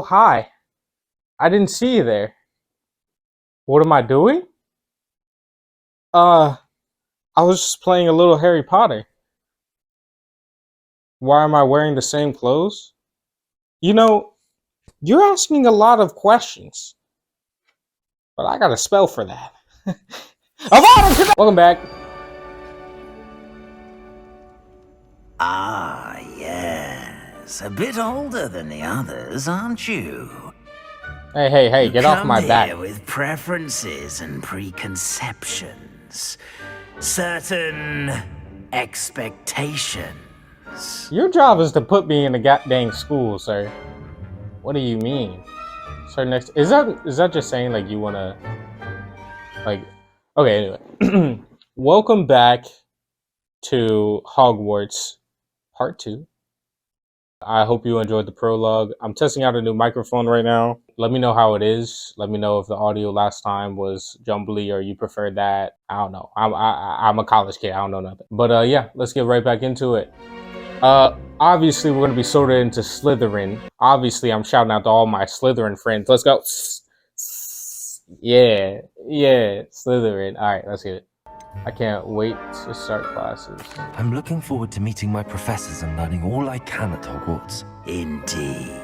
hi. I didn't see you there. What am I doing? I was just playing a little Harry Potter. Why am I wearing the same clothes? You know, you're asking a lot of questions, but I got a spell for that. Welcome back. Ah, yes. A bit older than the others, aren't you? Hey, get off my back. Come here with preferences and preconceptions. Certain expectations. Your job is to put me in the goddamn school, sir. What do you mean? Sir, next is that just saying like you wanna like okay, anyway. Welcome back to Hogwarts Part 2. I hope you enjoyed the prologue. I'm testing out a new microphone right now. Let me know how it is. Let me know if the audio last time was jumbly or you preferred that. I don't know. I'm a college kid. I don't know nothing. But yeah, let's get right back into it. Obviously we're gonna be sorted into Slytherin. Obviously, I'm shouting out to all my Slytherin friends. Let's go. Yeah, Slytherin. All right, let's get it. I can't wait to start classes. I'm looking forward to meeting my professors and learning all I can at Hogwarts. Indeed.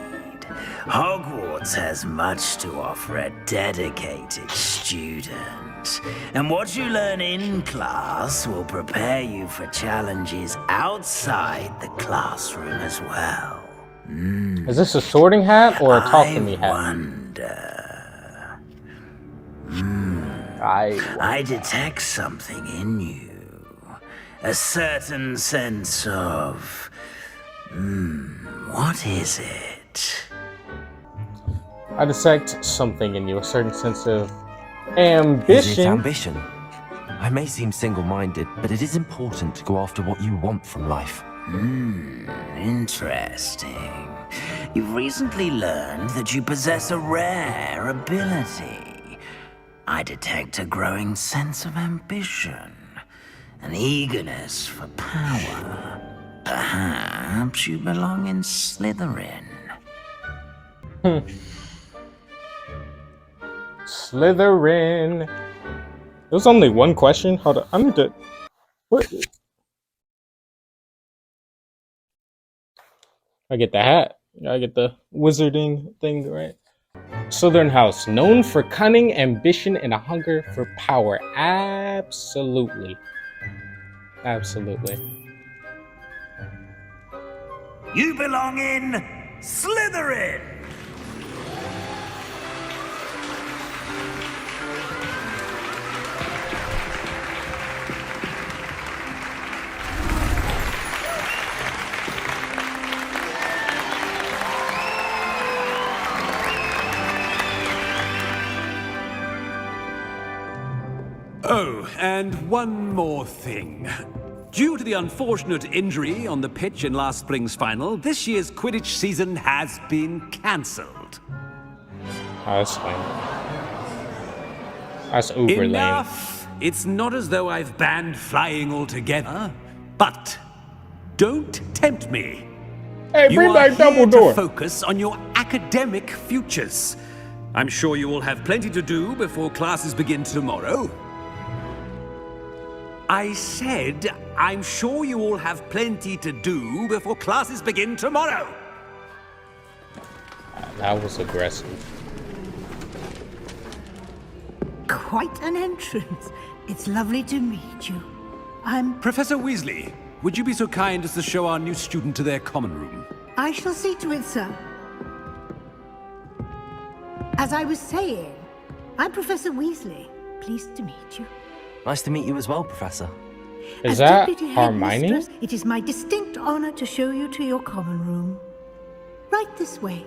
Hogwarts has much to offer a dedicated student. And what you learn in class will prepare you for challenges outside the classroom as well. Is this a sorting hat or a talk to me hat? I detect something in you. A certain sense of... what is it? I detect something in you, a certain sense of ambition. Is it ambition? I may seem single-minded, but it is important to go after what you want from life. Interesting. You've recently learned that you possess a rare ability. I detect a growing sense of ambition, an eagerness for power. Perhaps you belong in Slytherin. Slytherin. There was only one question? Hold on, I need to... What? I get the hat. I get the wizarding thing, right? Slytherin House, known for cunning, ambition, and a hunger for power. Absolutely. Absolutely. You belong in Slytherin! Oh, and one more thing. Due to the unfortunate injury on the pitch in last spring's final, this year's Quidditch season has been cancelled. Oh, that's fine. That's uber lame. Enough! It's not as though I've banned flying altogether, but don't tempt me. Hey, bring back Dumbledore. You are here to focus on your academic futures. I'm sure you will have plenty to do before classes begin tomorrow. I said, I'm sure you all have plenty to do before classes begin tomorrow. That was aggressive. Quite an entrance. It's lovely to meet you. I'm... Professor Weasley, would you be so kind as to show our new student to their common room? I shall see to it, sir. As I was saying, I'm Professor Weasley. Pleased to meet you. Nice to meet you as well, Professor. Is As that Deputy Hermione? Headmistress, it is my distinct honor to show you to your common room. Right this way.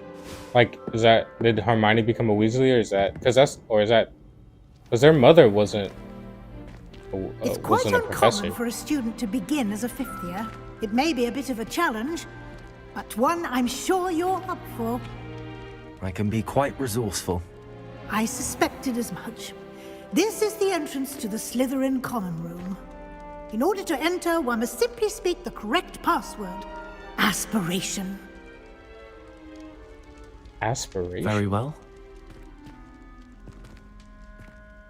Like, did Hermione become a Weasley, or is that, because their mother wasn't It's quite a professor. uncommon for a student to begin as a fifth year. It may be a bit of a challenge, but one I'm sure you're up for. I can be quite resourceful. I suspected as much. This is the entrance to the Slytherin common room. In order to enter, one must simply speak the correct password. Aspiration. Aspiration. Very well.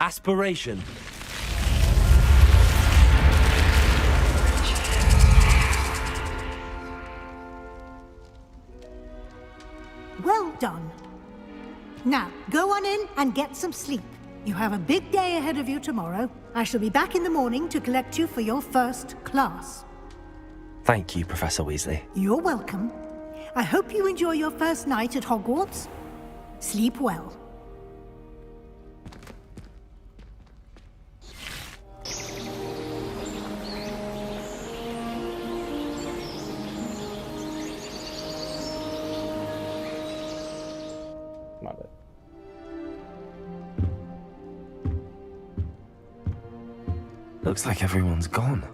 Aspiration. Well done. Now, go on in and get some sleep. You have a big day ahead of you tomorrow. I shall be back in the morning to collect you for your first class. Thank you, Professor Weasley. You're welcome. I hope you enjoy your first night at Hogwarts. Sleep well. My bad. Looks like everyone's gone.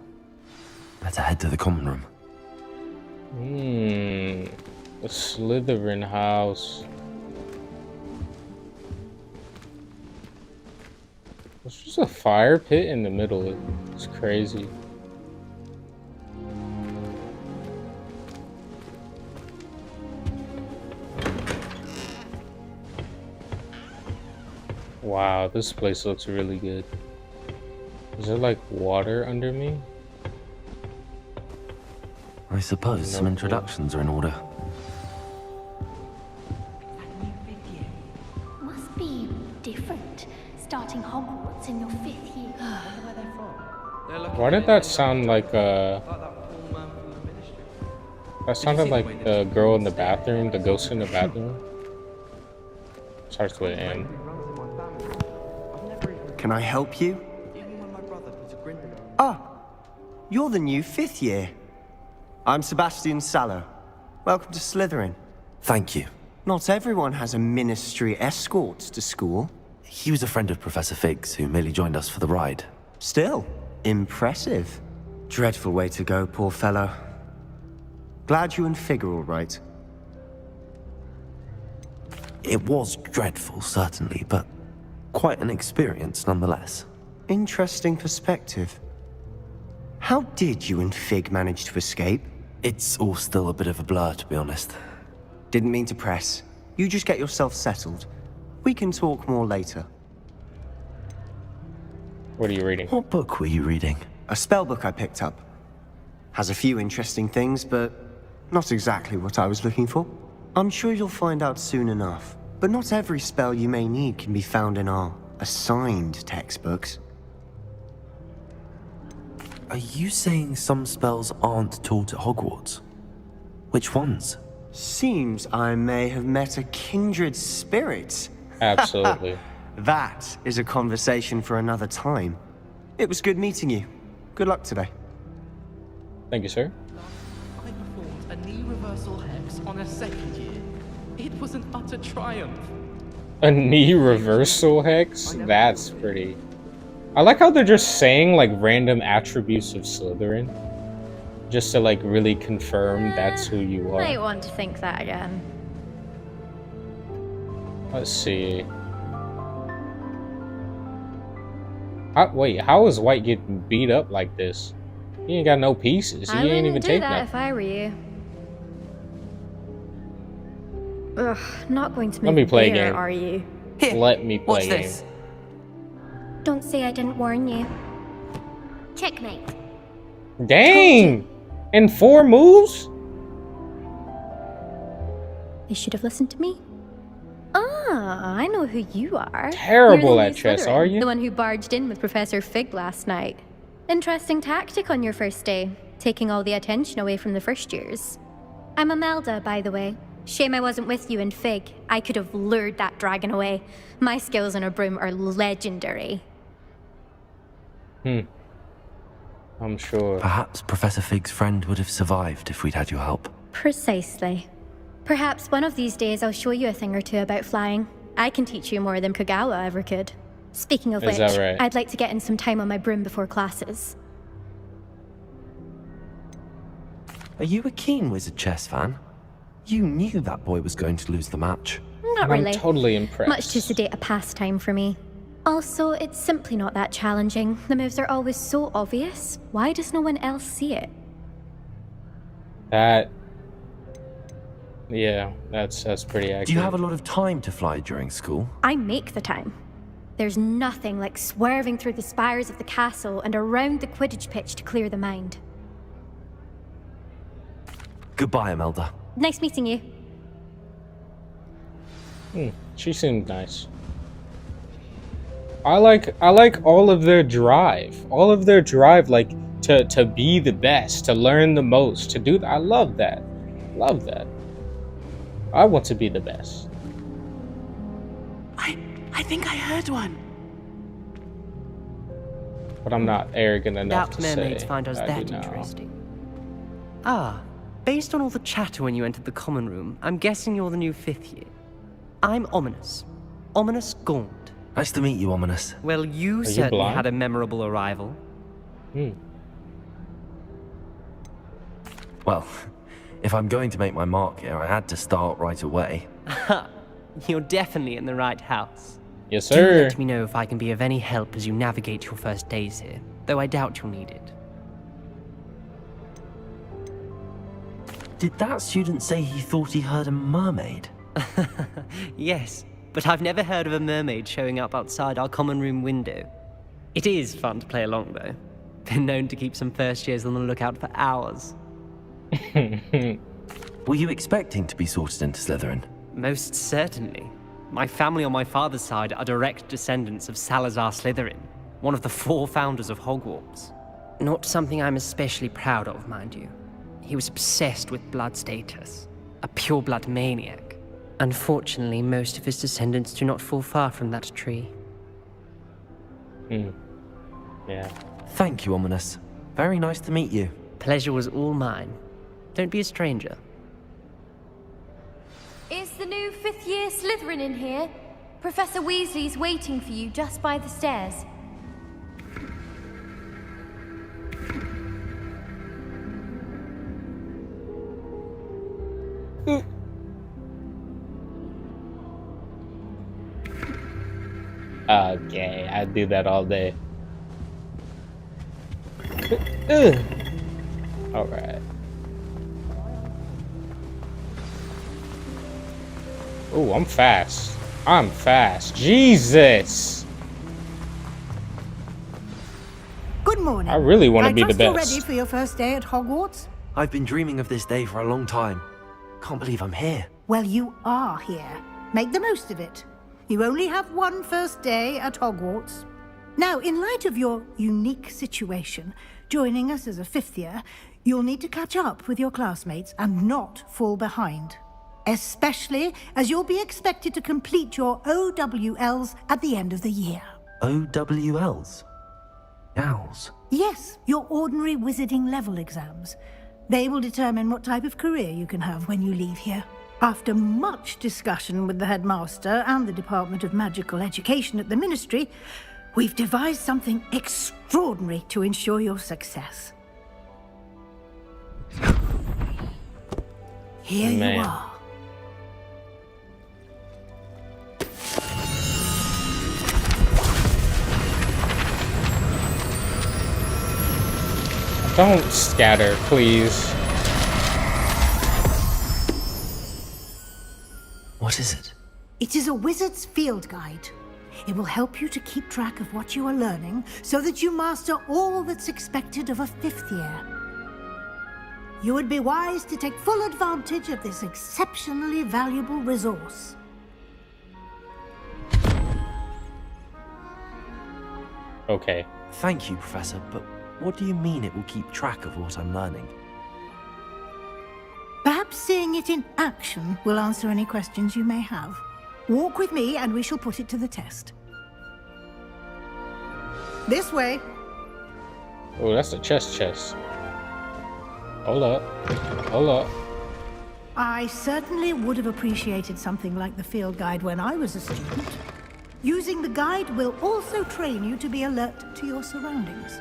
Better head to the common room. The Slytherin house. There's just a fire pit in the middle. It's crazy. Wow, this place looks really good. Is there like water under me? I suppose some introductions are in order. Must be different, starting Hogwarts in your 5th year. Why did that sound like that sounded like the girl in the bathroom, the ghost in the bathroom? Starts with an M. Can I help you? Ah, you're the new 5th year. I'm Sebastian Sallow. Welcome to Slytherin. Thank you. Not everyone has a ministry escort to school. He was a friend of Professor Fig's who merely joined us for the ride. Still, impressive. Dreadful way to go, poor fellow. Glad you and Fig are all right. It was dreadful, certainly, but quite an experience nonetheless. Interesting perspective. How did you and Fig manage to escape? It's all still a bit of a blur, to be honest. Didn't mean to press. You just get yourself settled. We can talk more later. What are you reading? What book were you reading? A spell book I picked up. Has a few interesting things, but not exactly what I was looking for. I'm sure you'll find out soon enough. But not every spell you may need can be found in our assigned textbooks. Are you saying some spells aren't taught at Hogwarts? Which ones? Seems I may have met a kindred spirit. Absolutely. That is a conversation for another time. It was good meeting you. Good luck today. Thank you, sir. I performed a knee reversal hex on a 2nd year. It was an utter triumph. A knee reversal hex? That's pretty. I like how they're just saying like random attributes of Slytherin. Just to like really confirm that's who you are. Might want to think that again. Let's see. Wait, how is White getting beat up like this? He ain't got no pieces. He I ain't wouldn't even do take that nothing. if I were you. Ugh, not going to Let move me play a there, game. are you? Here, Let me play what's a game. this? Don't say I didn't warn you. Checkmate. Dang! In 4 moves? They should have listened to me. Ah, I know who you are. Terrible You're the at new chess, Slytherin, are you? The one who barged in with Professor Fig last night. Interesting tactic on your first day, taking all the attention away from the first years. I'm Imelda, by the way. Shame I wasn't with you in Fig. I could have lured that dragon away. My skills on a broom are legendary. I'm sure. Perhaps Professor Fig's friend would have survived if we'd had your help. Precisely. Perhaps one of these days I'll show you a thing or two about flying. I can teach you more than Kagawa ever could. Speaking of Is which, that right? I'd like to get in some time on my broom before classes. Are you a keen Wizard chess fan? You knew that boy was going to lose the match. Not I'm really. totally impressed. Much too sedate a pastime for me. Also, it's simply not that challenging. The moves are always so obvious. Why does no one else see it? That Yeah, that's pretty accurate. Do you have a lot of time to fly during school? I make the time. There's nothing like swerving through the spires of the castle and around the Quidditch pitch to clear the mind. Goodbye, Imelda. Nice meeting you. She seemed nice. I like all of their drive. All of their drive, like to be the best, to learn the most, to do. I love that. Love that. I want to be the best. I think I heard one. But I'm not arrogant enough Doubt to mermaids say find us I that do now. interesting. Ah, based on all the chatter when you entered the common room, I'm guessing you're the new 5th year. I'm Ominous. Ominous Gaunt. Nice to meet you, Ominous. Well, you you certainly blind? had a memorable arrival. Well, if I'm going to make my mark here, I had to start right away. Ha! You're definitely in the right house. Yes, Do sir. let me know if I can be of any help as you navigate your first days here, though I doubt you'll need it. Did that student say he thought he heard a mermaid? Yes, but I've never heard of a mermaid showing up outside our common room window. It is fun to play along, though. Been known to keep some first years on the lookout for hours. Were you expecting to be sorted into Slytherin? Most certainly. My family on my father's side are direct descendants of Salazar Slytherin, one of the 4 founders of Hogwarts. Not something I'm especially proud of, mind you. He was obsessed with blood status, a pure-blood maniac. Unfortunately, most of his descendants do not fall far from that tree. Yeah. Thank you, Ominous. Very nice to meet you. Pleasure was all mine. Don't be a stranger. Is the new 5th year Slytherin in here? Professor Weasley's waiting for you just by the stairs. Okay, I do that all day. Alright. Oh, I'm fast. I'm fast. Jesus! Good morning. I really want to be the I trust you're best. ready for your first day at Hogwarts? I've been dreaming of this day for a long time. Can't believe I'm here. Well, you are here. Make the most of it. You only have one first day at Hogwarts. Now, in light of your unique situation, joining us as a 5th year, you'll need to catch up with your classmates and not fall behind. Especially as you'll be expected to complete your OWLs at the end of the year. OWLs? Owls? Yes, your ordinary wizarding level exams. They will determine what type of career you can have when you leave here. After much discussion with the headmaster and the Department of Magical Education at the Ministry, we've devised something extraordinary to ensure your success. Here you Man. are. Don't scatter, please. What is it? It is a wizard's field guide. It will help you to keep track of what you are learning so that you master all that's expected of a 5th year. You would be wise to take full advantage of this exceptionally valuable resource. Okay. Thank you, Professor, but what do you mean it will keep track of what I'm learning? Perhaps seeing it in action will answer any questions you may have. Walk with me and we shall put it to the test. This way. Oh, that's a chest. Hold up. Hold up. I certainly would have appreciated something like the field guide when I was a student. Using the guide will also train you to be alert to your surroundings.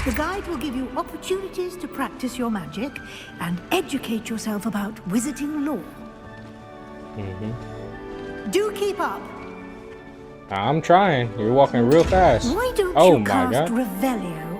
The guide will give you opportunities to practice your magic and educate yourself about wizarding lore. Do keep up. I'm trying. You're walking real fast. Why don't Oh you my cast god. Revelio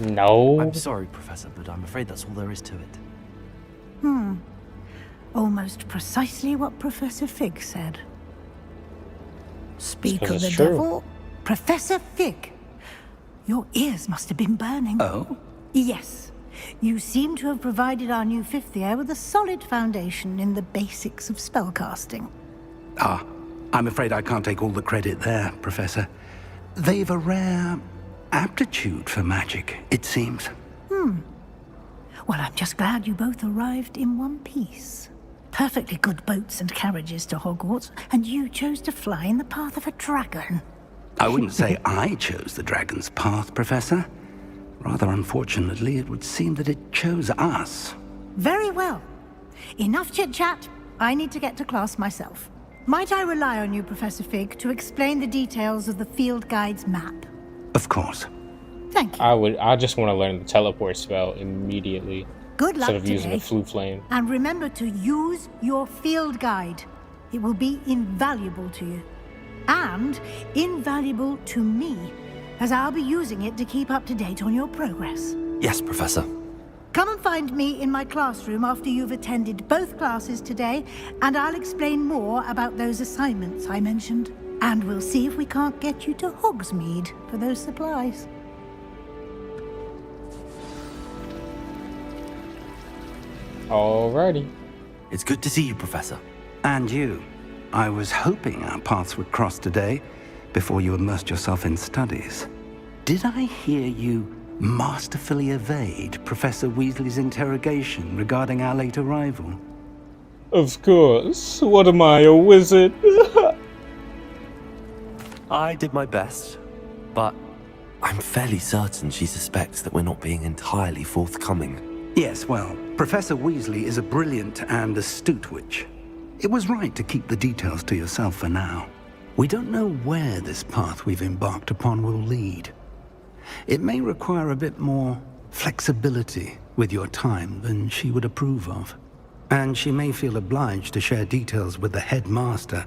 No. I'm sorry, Professor, but I'm afraid that's all there is to it. Almost precisely what Professor Fig said. Speak of Because the it's true. devil, Professor Fig. Your ears must have been burning. Oh? Yes. You seem to have provided our new fifth year with a solid foundation in the basics of spellcasting. Ah, I'm afraid I can't take all the credit there, Professor. They've a rare aptitude for magic, it seems. Well, I'm just glad you both arrived in one piece. Perfectly good boats and carriages to Hogwarts, and you chose to fly in the path of a dragon. I wouldn't say I chose the dragon's path, Professor. Rather unfortunately, it would seem that it chose us. Very well. Enough chit-chat. I need to get to class myself. Might I rely on you, Professor Fig, to explain the details of the field guide's map? Of course. Thank you. I just want to learn the teleport spell immediately. Good luck Instead of using today. a flue flame. And remember to use your field guide. It will be invaluable to you. And invaluable to me, as I'll be using it to keep up to date on your progress. Yes, Professor. Come and find me in my classroom after you've attended both classes today, and I'll explain more about those assignments I mentioned. And we'll see if we can't get you to Hogsmeade for those supplies. Alrighty. It's good to see you, Professor. And you. I was hoping our paths would cross today, before you immersed yourself in studies. Did I hear you masterfully evade Professor Weasley's interrogation regarding our late arrival? Of course. What am I, a wizard? I did my best, but I'm fairly certain she suspects that we're not being entirely forthcoming. Yes, well, Professor Weasley is a brilliant and astute witch. It was right to keep the details to yourself for now. We don't know where this path we've embarked upon will lead. It may require a bit more flexibility with your time than she would approve of. And she may feel obliged to share details with the headmaster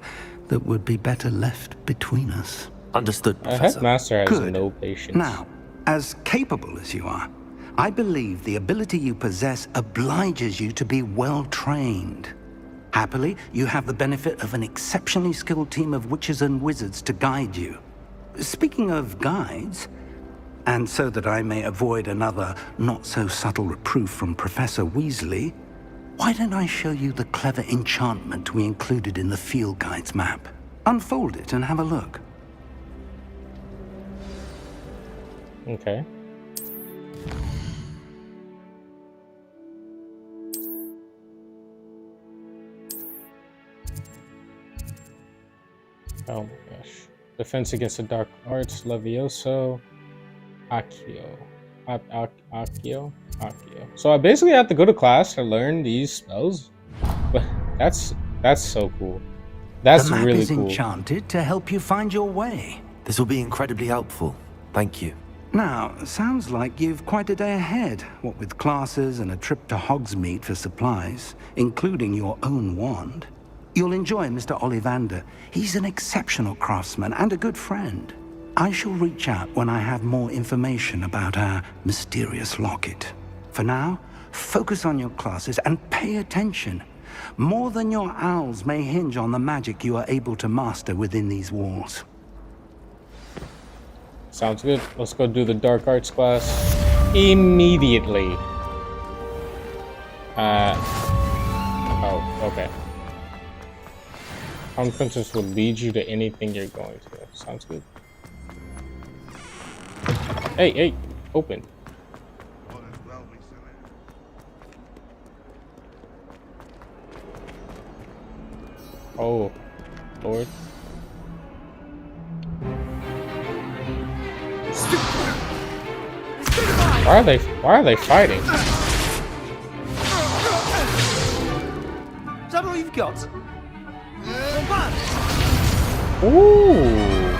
that would be better left between us. Understood, A Professor. headmaster has Good. no patience. Now, as capable as you are, I believe the ability you possess obliges you to be well trained. Happily, you have the benefit of an exceptionally skilled team of witches and wizards to guide you. Speaking of guides, and so that I may avoid another not-so-subtle reproof from Professor Weasley, why don't I show you the clever enchantment we included in the field guide's map? Unfold it and have a look. Okay. Oh my gosh. Defense against the dark arts, Levioso, accio. Accio? Accio. So I basically have to go to class to learn these spells? But that's so cool. That's the map really is cool. enchanted to help you find your way. This will be incredibly helpful. Thank you. Now, sounds like you've quite a day ahead, what with classes and a trip to Hogsmeade for supplies, including your own wand. You'll enjoy Mr. Ollivander. He's an exceptional craftsman and a good friend. I shall reach out when I have more information about our mysterious locket. For now, focus on your classes and pay attention. More than your owls may hinge on the magic you are able to master within these walls. Sounds good. Let's go do the dark arts class immediately. Oh, okay. Conferences will lead you to anything you're going to. Sounds good. Hey, open. Oh, Lord. Why are they fighting? Is that all you've got? Ooh.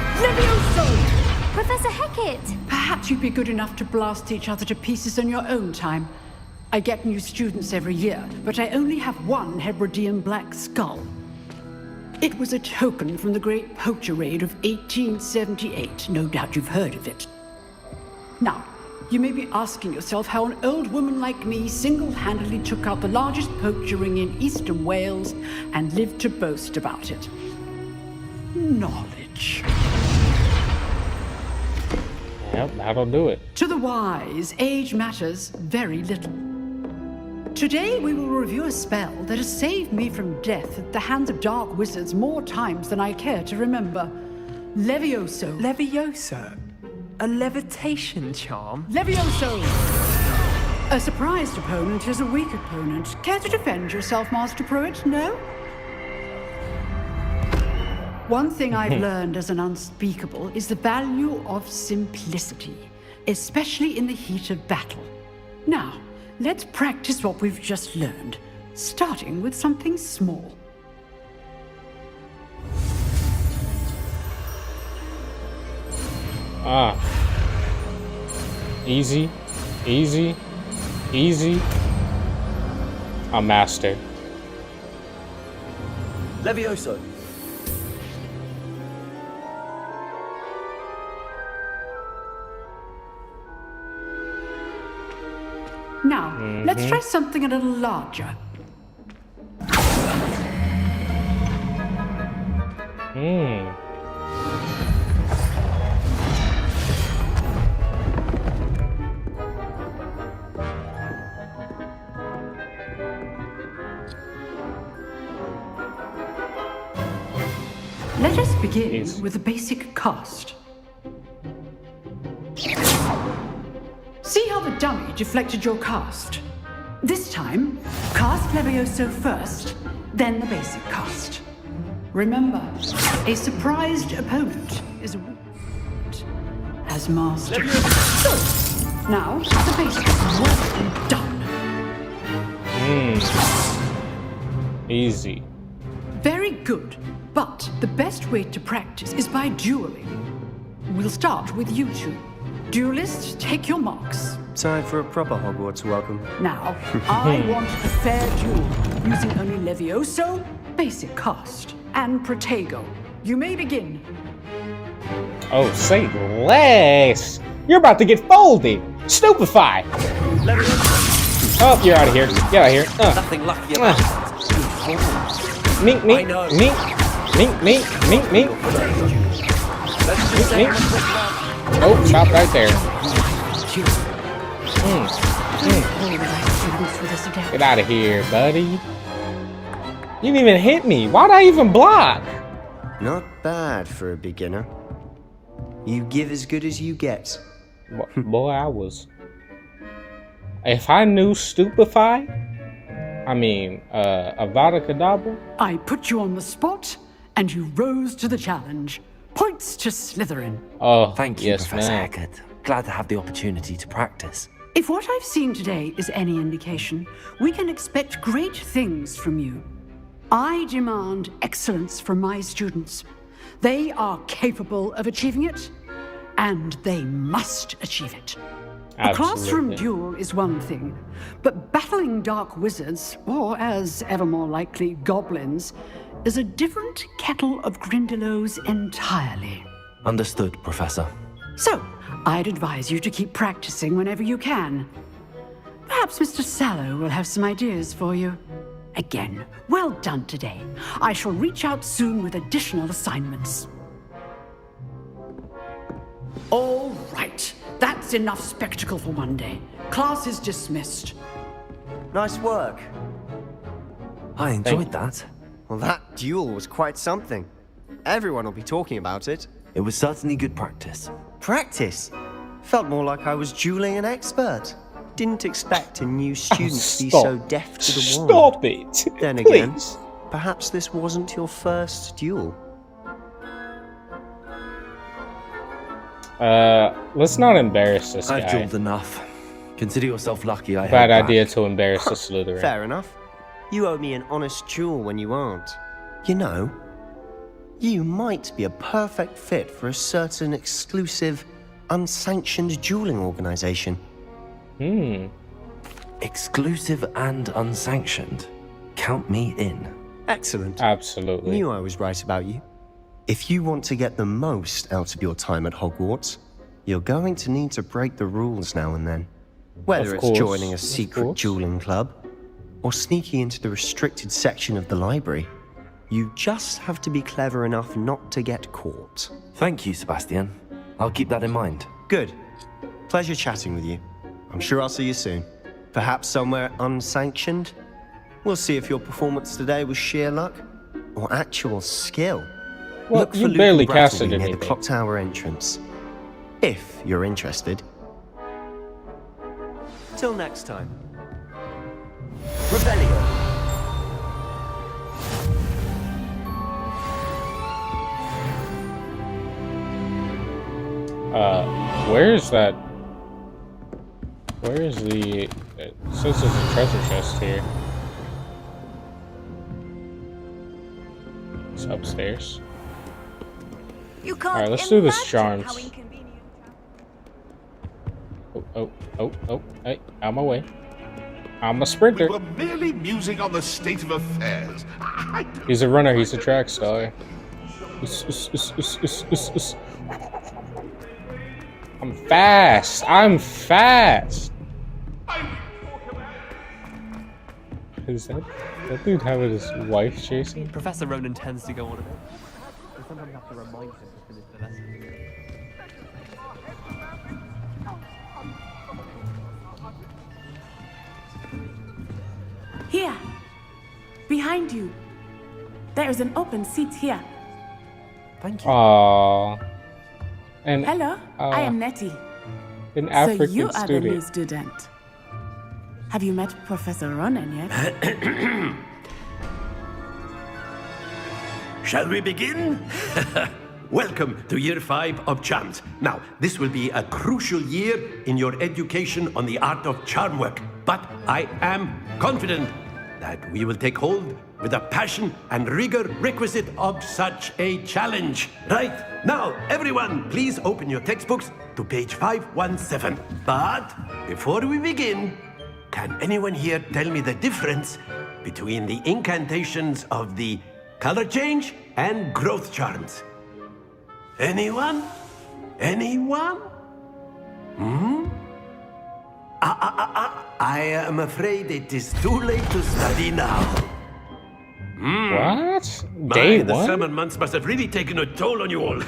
Professor Hecat! Perhaps you'd be good enough to blast each other to pieces on your own time. I get new students every year, but I only have one Hebridean black skull. It was a token from the Great Poacher Raid of 1878. No doubt you've heard of it. Now, You may be asking yourself how an old woman like me single-handedly took out the largest poacher ring in eastern Wales and lived to boast about it. Knowledge. Yep, that'll do it. To the wise, age matters very little. Today we will review a spell that has saved me from death at the hands of dark wizards more times than I care to remember. Levioso. Levioso? A levitation charm? Levioso! A surprised opponent is a weak opponent. Care to defend yourself, Master Pruitt? No? One thing I've learned as an unspeakable is the value of simplicity, especially in the heat of battle. Now, let's practice what we've just learned, starting with something small. Easy, easy, easy. A master. Levioso. Now, let's try something a little larger. Let us begin with a basic cast. See how the dummy deflected your cast? This time, cast Levioso first, then the basic cast. Remember, a surprised opponent is a weak opponent as master. So, now the basic. Well done. Easy. Very good, but the best way to practice is by dueling. We'll start with you two. Duelists, take your marks. Time for a proper Hogwarts welcome. Now, I want a fair duel, using only Levioso, basic cast, and Protego. You may begin. Oh, say less. You're about to get folded. Stupefy. Oh, you're out of here. Get out of here. Nothing lucky about it. Mink, mink, mink, mink, mink, mink, mink. Mink, mink. Oh, stop right there. Get out of here, buddy. You didn't even hit me. Why'd I even block? Not bad for a beginner. You give as good as you get. Boy, I was. If I knew Stupefy, I mean, Avada Kedavra. I put you on the spot, and you rose to the challenge. Points to Slytherin. Oh, Thank you, yes, Professor ma'am. Hecat. Glad to have the opportunity to practice. If what I've seen today is any indication, we can expect great things from you. I demand excellence from my students. They are capable of achieving it, and they must achieve it. A classroom duel is one thing, but battling dark wizards, or as ever more likely, goblins, is a different kettle of Grindylows entirely. Understood, Professor. So, I'd advise you to keep practicing whenever you can. Perhaps Mr. Sallow will have some ideas for you. Again, well done today. I shall reach out soon with additional assignments. All right, that's enough spectacle for one day. Class is dismissed. Nice work. I enjoyed that. Well, that duel was quite something. Everyone will be talking about it. It was certainly good practice. Practice? Felt more like I was dueling an expert. Didn't expect a new student to be Stop. so deft to the wand. Stop it. Then Please. again, perhaps this wasn't your first duel. Let's not embarrass this I've guy. dueled enough. Consider yourself lucky I Bad held idea back. to embarrass the Slytherin. Fair enough. You owe me an honest duel when you aren't. You know, you might be a perfect fit for a certain exclusive, unsanctioned dueling organization. Exclusive and unsanctioned. Count me in. Excellent. Absolutely. Knew I was right about you. If you want to get the most out of your time at Hogwarts, You're going to need to break the rules now and then. Whether Of it's course, joining a of secret course. dueling club or sneaking into the restricted section of the library. You just have to be clever enough not to get caught. Thank you, Sebastian. I'll keep that in mind. Good. Pleasure chatting with you. I'm sure I'll see you soon. Perhaps somewhere unsanctioned? We'll see if your performance today was sheer luck or actual skill. Well, Look for you Luke barely and Brattleby casted near the anything. clock tower entrance. If you're interested. Till next time. Rebellion. Where is that? Where is the? It says there's a treasure chest here. It's upstairs. You can't Alright, let's do this imagine charms. how inconvenient. Oh, hey, out of my way. I'm a sprinter. We were merely musing on the state of affairs. He's a runner, he's a track star. I'm fast. I'm fast. Is that dude having his wife chasing? Professor Ronan tends to go on a bit. I sometimes have to remind him to finish the lesson. Here, behind you. There is an open seat here. Thank you. Aww. And Hello, I am Nettie. an African so you are the new student. student. Have you met Professor Ronan yet? Shall we begin? Welcome to Year 5 of Charms. Now, this will be a crucial year in your education on the art of charm work. But I am confident that we will take hold with the passion and rigor requisite of such a challenge. Right, now, everyone, please open your textbooks to page 517. But before we begin, can anyone here tell me the difference between the incantations of the color change and growth charms? Anyone? Anyone? I am afraid it is too late to study now. What? My, Day the one? summer months must have really taken a toll on you all.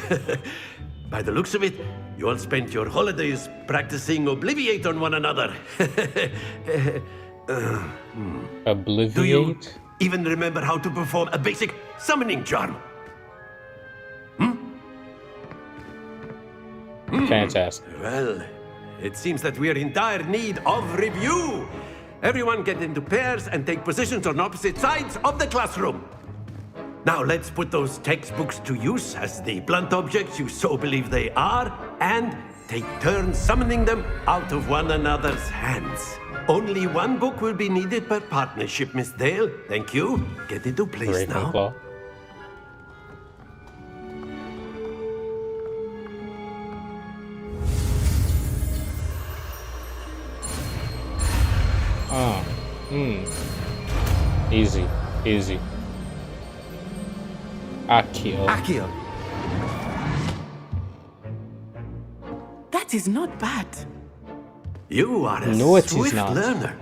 By the looks of it, you all spent your holidays practicing Obliviate on one another. Obliviate? Do you even remember how to perform a basic summoning charm? Fantastic. Well, it seems that we are in dire need of review. Everyone get into pairs and take positions on opposite sides of the classroom. Now let's put those textbooks to use as the blunt objects you so believe they are, and take turns summoning them out of one another's hands. Only one book will be needed per partnership, Miss Dale. Thank you. Get into place now. Ravenclaw. Easy, easy. Accio. Accio. That is not bad. You are a No, it is swift not. learner.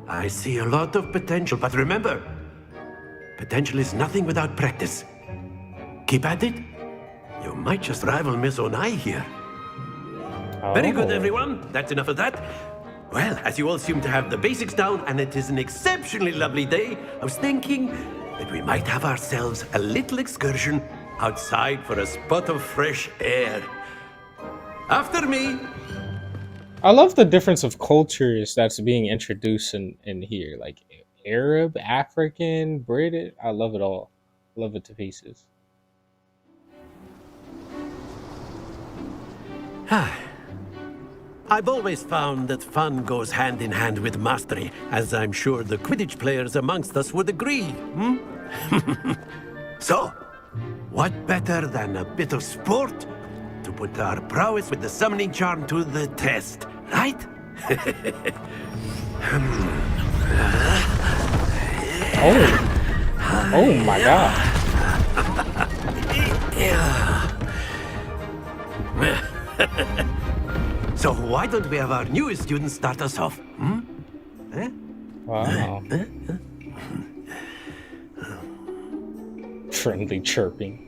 I see a lot of potential, but remember, potential is nothing without practice. Keep at it. You might just rival Miss Onai here. Very good, Oh. everyone. That's enough of that. Well, as you all seem to have the basics down, and it is an exceptionally lovely day, I was thinking that we might have ourselves a little excursion outside for a spot of fresh air. After me. I love the difference of cultures that's being introduced in here. Like Arab, African, British. I love it all. Love it to pieces. I've always found that fun goes hand in hand with mastery, as I'm sure the Quidditch players amongst us would agree. So, what better than a bit of sport to put our prowess with the summoning charm to the test, right? Oh my god. So why don't we have our newest student start us off? Hmm? Eh? Wow. Friendly chirping.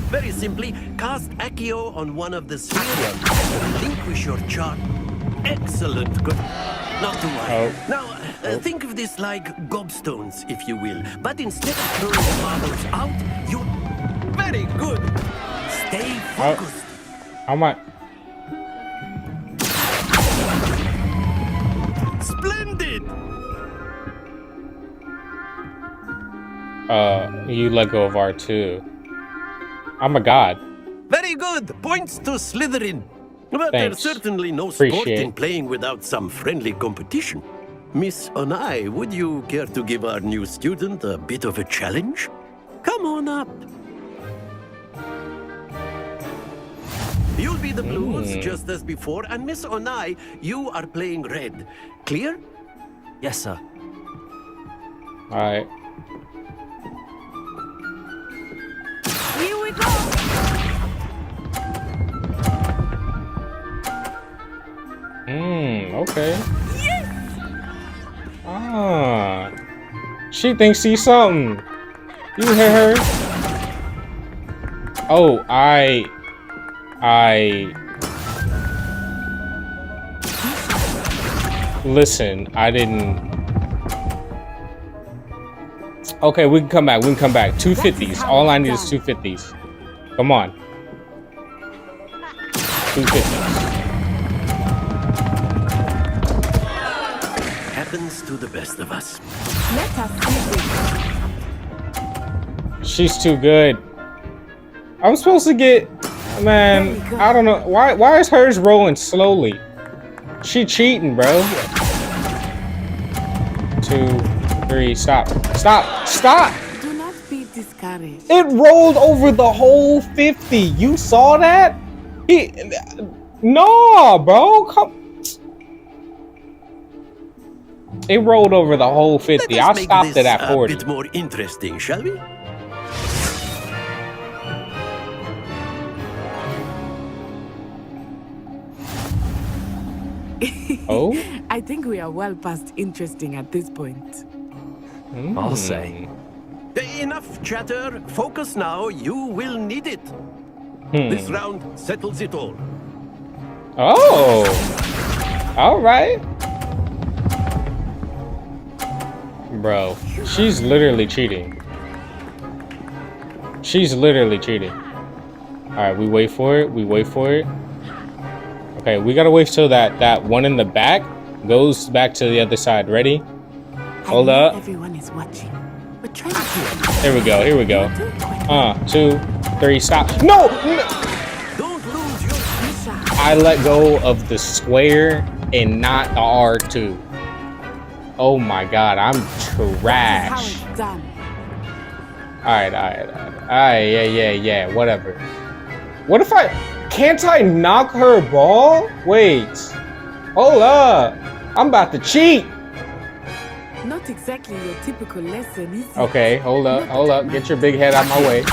Very simply, cast accio on one of the spheres. Relinquish your charge. Excellent. Good. Not to worry. Now, think of this like gobstones, if you will. But instead of throwing the marbles out, you... Very good. Stay focused. How am I? Splendid. You let go of R2. I'm a god. Very good. Points to Slytherin. But Thanks. there's certainly no sport Appreciate in it. playing without some friendly competition. Miss Onai, would you care to give our new student a bit of a challenge? Come on up. You'll be the blues just as before, and Miss Onai, you are playing red. Clear? Yes, sir. All right. Here we go. Okay. Ah. She thinks she's something. You hear her? Oh, Listen, I didn't... Okay, we can come back. 250s. All I need is 250s. Come on. 250s. Happens to the best of us. Let us see. She's too good. I'm supposed to get... Man, I don't know. Why is hers rolling slowly? She cheating, bro. 2, 3, stop. Stop! Do not be discouraged. It rolled over the whole 50. You saw that? No, bro. Come. It rolled over the whole 50. I stopped it at 40. A bit more interesting, shall we? Oh? I think we are well past interesting at this point. I'll say. Enough chatter. Focus now. You will need it. This round settles it all. Oh. All right. Bro, she's literally cheating. All right, we wait for it. Okay, we gotta wait till that one in the back goes back to the other side. Ready? Hold up. Everyone is watching. But try to Here we go. 2, 3, stop. No! Don't lose your I let go of the square and not the R2. Oh my god, I'm trash. done. Alright, yeah, whatever. What if can't I knock her ball? Wait. Hold up. I'm about to cheat. Not exactly your typical lesson, is it? Okay, hold up. Get your big head out my way.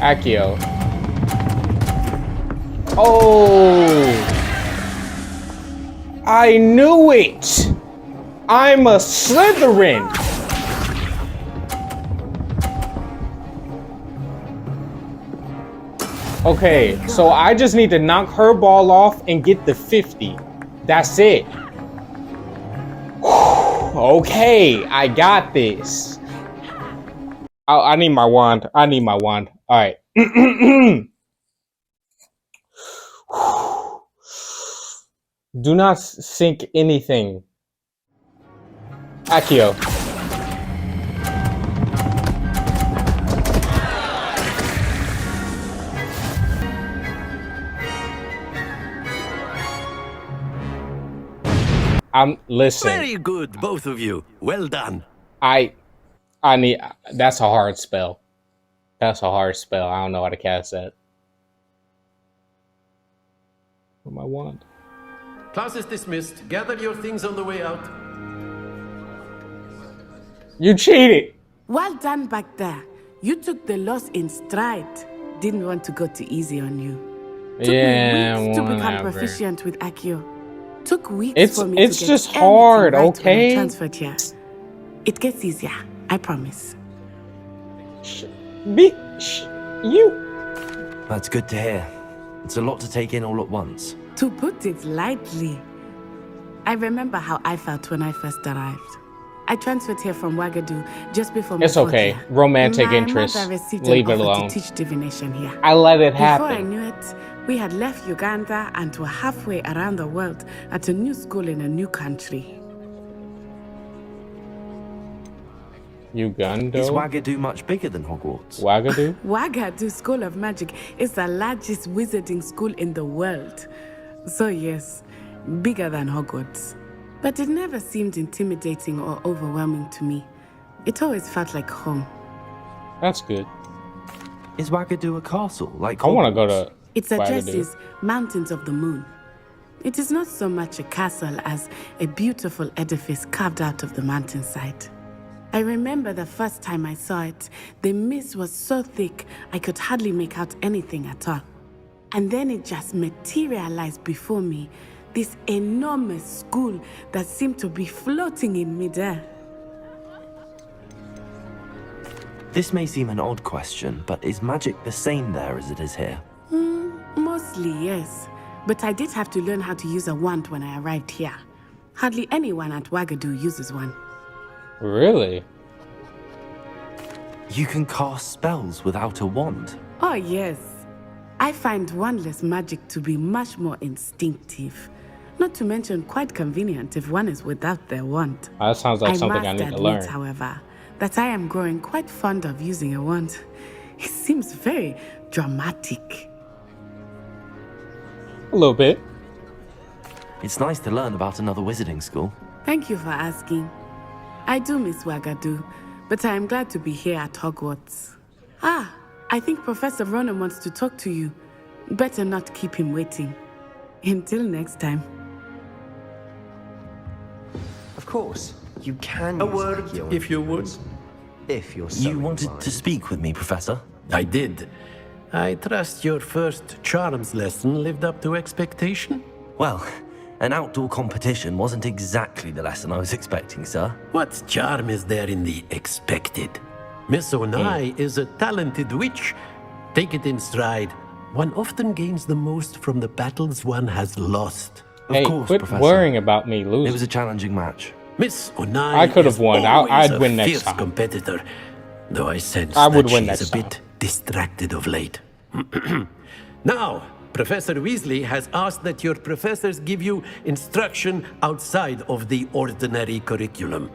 Accio. Oh. I knew it. I'm a Slytherin. Okay, so I just need to knock her ball off and get the 50. That's it. Okay, I got this. I need my wand. All right. Do not sink anything. Accio. Listen. Very good, both of you. Well done. I need. That's a hard spell. I don't know how to cast that. With my wand. Class is dismissed. Gather your things on the way out. You cheated. Well done back there. You took the loss in stride. Didn't want to go too easy on you. Took me Yeah, weeks to become whatever. proficient with accio. Took weeks for me It's to get just everything hard, right when I okay? transferred here. It gets easier, I promise. You. That's good to hear. It's a lot to take in all at once. To put it lightly, I remember how I felt when I first arrived. I transferred here from Wagadu just before my It's okay. fourth year. Romantic My interest. mother received Leave an it offer alone. to teach divination here. I let it Before I happen. knew it, we had left Uganda and were halfway around the world at a new school in a new country. Uganda? Is Wagadu much bigger than Hogwarts? Wagadu? Wagadu School of Magic is the largest wizarding school in the world. So yes, bigger than Hogwarts. But it never seemed intimidating or overwhelming to me. It always felt like home. That's good. Is Wagadu a castle like Hogwarts? I want to go to Its Wagadu. address is Mountains of the Moon. It is not so much a castle as a beautiful edifice carved out of the mountainside. I remember the first time I saw it, the mist was so thick I could hardly make out anything at all. And then it just materialized before me, this enormous school that seemed to be floating in midair. This may seem an odd question, but is magic the same there as it is here? Mostly, yes. But I did have to learn how to use a wand when I arrived here. Hardly anyone at Wagadu uses one. Really? You can cast spells without a wand? Oh, yes. I find wandless magic to be much more instinctive. Not to mention quite convenient if one is without their wand. That sounds like something I must need to admit, learn. however, that I am growing quite fond of using a wand. It seems very dramatic. A little bit. It's nice to learn about another wizarding school. Thank you for asking. I do miss Wagadu, but I am glad to be here at Hogwarts. Ah, I think Professor Ronan wants to talk to you. Better not keep him waiting. Until next time. Of course, you can A use word, accio if you would. If you're so You wanted inclined. to speak with me, Professor? I did. I trust your first charms lesson lived up to expectation? Well, an outdoor competition wasn't exactly the lesson I was expecting, sir. What charm is there in the expected? Miss Onai is a talented witch. Take it in stride. One often gains the most from the battles one has lost. Hey, Of course, quit Professor. worrying about me losing. It was a challenging match. Miss Onai I could have is won. always I'd a win next fierce time. competitor, though I sense I would that win she is next a bit distracted of late. Now, Professor Weasley has asked that your professors give you instruction outside of the ordinary curriculum.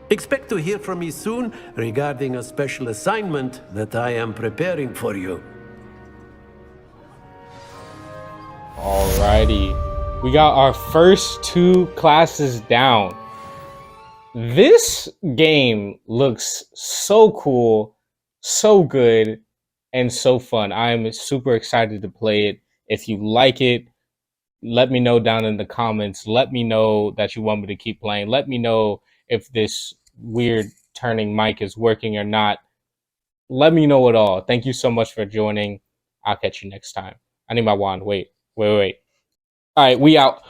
Expect to hear from me soon regarding a special assignment that I am preparing for you. Alrighty. We got our first 2 classes down. This game looks so cool, so good, and so fun. I'm super excited to play it. If you like it, let me know down in the comments. Let me know that you want me to keep playing. Let me know if this weird turning mic is working or not. Let me know it all. Thank you so much for joining. I'll catch you next time. I need my wand. Wait. All right, we out.